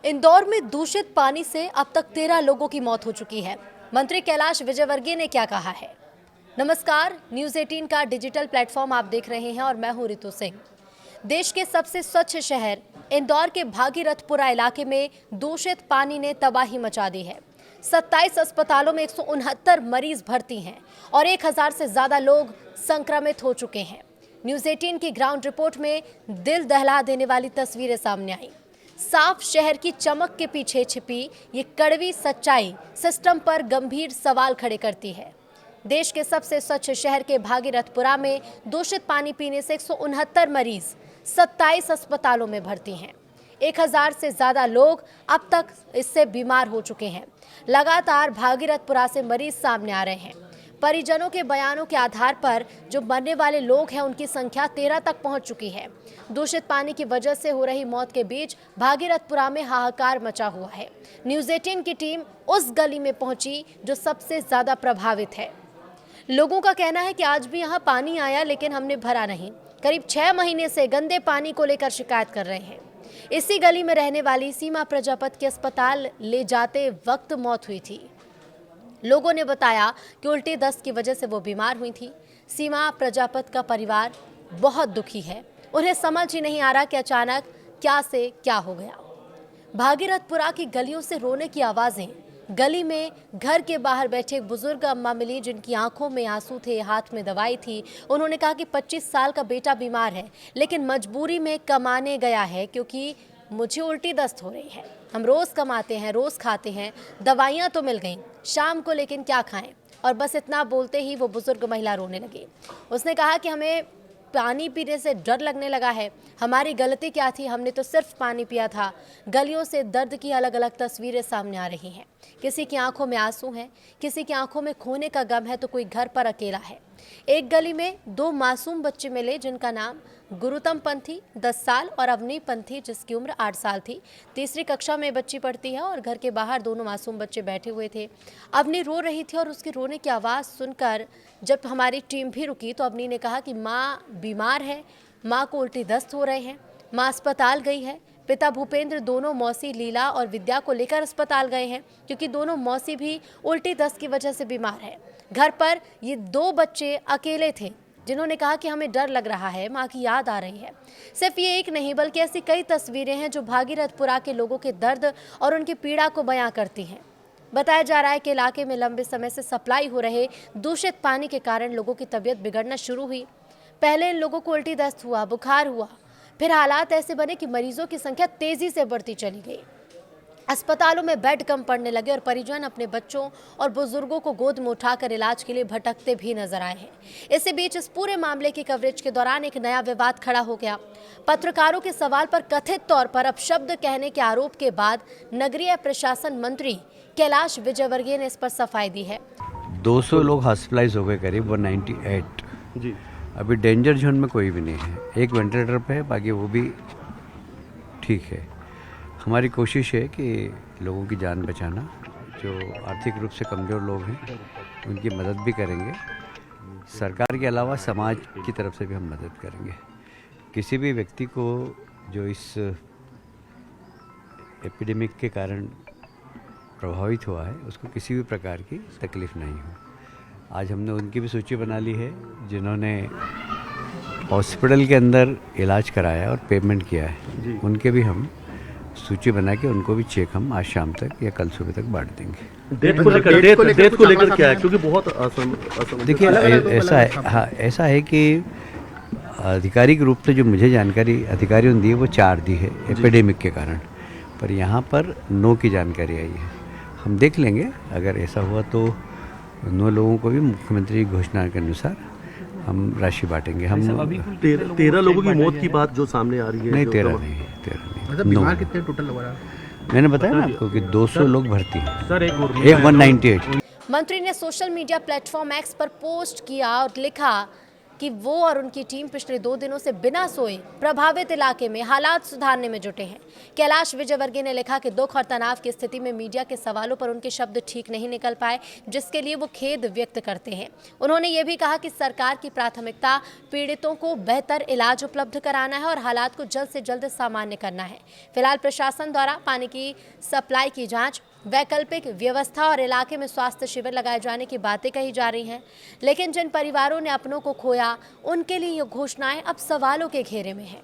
इंदौर में दूषित पानी से अब तक 13 लोगों की मौत हो चुकी है। मंत्री कैलाश विजयवर्गीय ने क्या कहा है? नमस्कार, न्यूज़ 18 का डिजिटल प्लेटफॉर्म आप देख रहे हैं और मैं हूं रितु सिंह। देश के सबसे स्वच्छ शहर इंदौर के भागीरथपुरा इलाके में दूषित पानी ने तबाही मचा दी है। 27 अस्पतालों में 169 मरीज भर्ती हैं और 1000 से ज्यादा लोग संक्रमित हो चुके हैं। न्यूज़ 18 की ग्राउंड रिपोर्ट में दिल दहला देने वाली तस्वीरें सामने आई। साफ शहर की चमक के पीछे छिपी ये कड़वी सच्चाई सिस्टम पर गंभीर सवाल खड़े करती है। देश के सबसे स्वच्छ शहर के भागीरथपुरा में दूषित पानी पीने से 169 मरीज 27 अस्पतालों में भर्ती हैं। 1000 से ज्यादा लोग अब तक इससे बीमार हो चुके हैं। लगातार भागीरथपुरा से मरीज सामने आ रहे हैं। परिजनों के बयानों के आधार पर जो मरने वाले लोग हैं उनकी संख्या 13 तक पहुंच चुकी है। दूषित पानी की वजह से हो रही मौत के बीच भागीरथपुरा में हाहाकार मचा हुआ है। न्यूज़ 18 की टीम उस गली में पहुंची जो सबसे ज्यादा प्रभावित है। लोगों का कहना है कि आज भी यहाँ पानी आया लेकिन हमने भरा नहीं। करीब 6 महीने से गंदे पानी को लेकर शिकायत कर रहे हैं। इसी गली में रहने वाली सीमा प्रजापति के अस्पताल ले जाते वक्त मौत हुई थी। लोगों ने बताया कि उल्टी दस्त की वजह से वो बीमार हुई थी। सीमा प्रजापति का परिवार बहुत दुखी है। उन्हें समझ ही नहीं आ रहा कि अचानक क्या से क्या हो गया। भागीरथपुरा की गलियों से रोने की आवाजें। गली में घर के बाहर बैठे एक बुजुर्ग अम्मा मिली जिनकी आंखों में आंसू थे, हाथ में दवाई थी। उन्होंने कहा कि 25 साल का बेटा बीमार है लेकिन मजबूरी में कमाने गया है क्योंकि मुझे उल्टी दस्त हो रही है। हम रोज़ कमाते हैं, रोज़ खाते हैं, दवाइयाँ तो मिल गईं, शाम को लेकिन क्या खाएं। और बस इतना बोलते ही वो बुजुर्ग महिला रोने लगी। उसने कहा कि हमें पानी पीने से डर लगने लगा है। हमारी गलती क्या थी? हमने तो सिर्फ पानी पिया था। गलियों से दर्द की अलग अलग तस्वीरें सामने आ रही हैं। किसी की आंखों में आंसू हैं, किसी की आंखों में खोने का गम है तो कोई घर पर अकेला है। एक गली में 2 मासूम बच्चे मिले जिनका नाम गुरुतम पंथी 10 साल और अवनी पंथी जिसकी उम्र 8 साल थी। तीसरी कक्षा में बच्ची पढ़ती है और घर के बाहर दोनों मासूम बच्चे बैठे हुए थे। अवनी रो रही थी और उसके रोने की आवाज़ सुनकर जब हमारी टीम भी रुकी तो अवनी ने कहा कि माँ बीमार है, माँ को उल्टी दस्त हो रहे हैं, माँ अस्पताल गई है। पिता भूपेंद्र दोनों मौसी लीला और विद्या को लेकर अस्पताल गए हैं क्योंकि दोनों मौसी भी उल्टी दस्त की वजह से बीमार है। घर पर ये 2 बच्चे अकेले थे जिन्होंने कहा कि हमें डर लग रहा है, माँ की याद आ रही है। सिर्फ ये एक नहीं बल्कि ऐसी कई तस्वीरें हैं जो भागीरथपुरा के लोगों के दर्द और उनकी पीड़ा को बयां करती हैं। बताया जा रहा है कि इलाके में लंबे समय से सप्लाई हो रहे दूषित पानी के कारण लोगों की तबीयत बिगड़ना शुरू हुई। पहले इन लोगों को उल्टी दस्त हुआ, बुखार हुआ, फिर हालात ऐसे बने कि मरीजों की संख्या तेजी से बढ़ती चली गई। अस्पतालों में बेड कम पड़ने लगे और परिजन अपने बच्चों और बुजुर्गों को गोद में उठाकर इलाज के लिए भटकते भी नजर आए हैं। इसी बीच इस पूरे मामले की कवरेज के दौरान एक नया विवाद खड़ा हो गया। पत्रकारों के सवाल पर कथित तौर पर अपशब्द कहने के आरोप के बाद नगरीय प्रशासन मंत्री कैलाश विजयवर्गीय ने इस पर सफाई दी है। 200 लोग हॉस्पिटलाइज हो गए, करीब 198 जी। अभी डेंजर जोन में कोई भी नहीं है। एक वेंटिलेटर पे है, बाकी वो भी ठीक है। हमारी कोशिश है कि लोगों की जान बचाना। जो आर्थिक रूप से कमज़ोर लोग हैं उनकी मदद भी करेंगे। सरकार के अलावा समाज की तरफ से भी हम मदद करेंगे। किसी भी व्यक्ति को जो इस एपिडेमिक के कारण प्रभावित हुआ है उसको किसी भी प्रकार की तकलीफ़ नहीं हो। आज हमने उनकी भी सूची बना ली है जिन्होंने हॉस्पिटल के अंदर इलाज कराया और पेमेंट किया है। उनके भी हम सूची बना के उनको भी चेक हम आज शाम तक या कल सुबह तक बांट देंगे। डेट को लेकर क्या है? क्योंकि बहुत देखिए ऐसा है, हाँ ऐसा है कि आधिकारिक रूप से जो मुझे जानकारी अधिकारियों ने दी है वो 4 दी है एपिडेमिक के कारण, पर यहाँ पर 9 की जानकारी आई है। हम देख लेंगे, अगर ऐसा हुआ तो 9 लोगों को भी मुख्यमंत्री की घोषणा के अनुसार हम राशि बांटेंगे। हम 13 लोगों की मौत की बात जो सामने आ रही है। नहीं, 13 नहीं। मतलब बीमार कितने टोटल हो रहा है? मैंने बताया ना आपको कि 200 लोग भर्ती हैं सर, एक 198। मंत्री ने सोशल मीडिया प्लेटफॉर्म एक्स पर पोस्ट किया और लिखा कि वो और उनकी टीम पिछले 2 दिनों से बिना सोए प्रभावित इलाके में हालात सुधारने में जुटे हैं। कैलाश विजयवर्गीय ने लिखा कि दुख और तनाव की स्थिति में मीडिया के सवालों पर उनके शब्द ठीक नहीं निकल पाए, जिसके लिए वो खेद व्यक्त करते हैं। उन्होंने ये भी कहा कि सरकार की प्राथमिकता पीड़ितों को बेहतर इलाज उपलब्ध कराना है और हालात को जल्द से जल्द सामान्य करना है। फिलहाल प्रशासन द्वारा पानी की सप्लाई की जांच, वैकल्पिक व्यवस्था और इलाके में स्वास्थ्य शिविर लगाए जाने की बातें कही जा रही हैं, लेकिन जिन परिवारों ने अपनों को खोया उनके लिए ये घोषणाएं अब सवालों के घेरे में हैं।